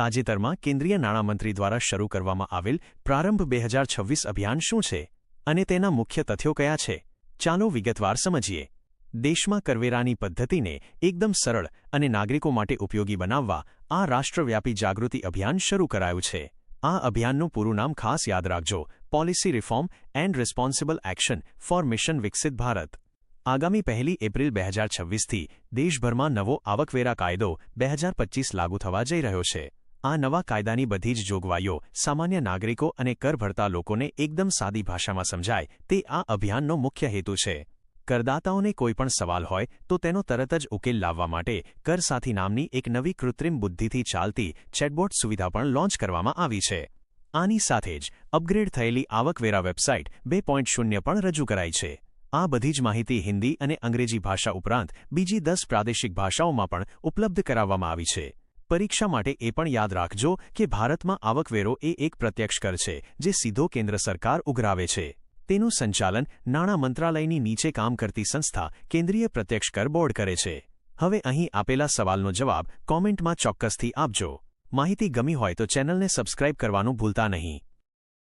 તાજેતરમાં કેન્દ્રીય નાણામંત્રી દ્વારા શરૂ કરવામાં આવેલ પ્રારંભ 2026 અભિયાન શું છે અને તેના મુખ્ય તથ્યો કયા છે? ચાલો વિગતવાર સમજીએ. દેશમાં કરવેરાની પદ્ધતિને એકદમ સરળ અને નાગરિકો માટે ઉપયોગી બનાવવા આ રાષ્ટ્રવ્યાપી જાગૃતિ અભિયાન શરૂ કરાયું છે. આ અભિયાનનું પૂરું નામ ખાસ યાદ રાખજો: policy reform and responsible action for mission Viksit Bharat. આગામી 1 એપ્રિલ 2026થી દેશભરમાં નવો આવકવેરા કાયદો 2025 લાગુ થવા જઈ રહ્યો છે. આ નવા કાયદાની બધી જ જોગવાઈઓ સામાન્ય નાગરિકો અને કર ભરતા લોકોને એકદમ સાદી ભાષામાં સમજાય તે આ અભિયાનનો મુખ્ય હેતુ છે. કરદાતાઓને કોઈપણ સવાલ હોય તો તેનો તરત જ ઉકેલ લાવવા માટે કરસાથી નામની એક નવી કૃત્રિમ બુદ્ધિથી ચાલતી ચેટબોટ સુવિધા પણ લોન્ચ કરવામાં આવી છે. આની સાથે જ અપગ્રેડ થયેલી આવકવેરા વેબસાઇટ 2.0 પણ રજૂ કરાઈ છે. આ બધી જ માહિતી હિન્દી અને અંગ્રેજી ભાષા ઉપરાંત બીજી 10 પ્રાદેશિક ભાષાઓમાં પણ ઉપલબ્ધ કરાવવામાં આવી છે. પરીક્ષા માટે એ પણ યાદ રાખજો કે ભારતમાં આવકવેરો એ એક પ્રત્યક્ષ કર છે જે સીધો કેન્દ્ર સરકાર ઉઘરાવે છે. તેનું સંચાલન નાણાં મંત્રાલયની નીચે કામ કરતી સંસ્થા કેન્દ્રીય પ્રત્યક્ષ કર બોર્ડ કરે છે. હવે અહીં આપેલા સવાલનો જવાબ કોમેન્ટમાં ચોક્કસથી આપજો. માહિતી ગમી હોય તો ચેનલને સબસ્ક્રાઇબ કરવાનું ભૂલતા નહીં.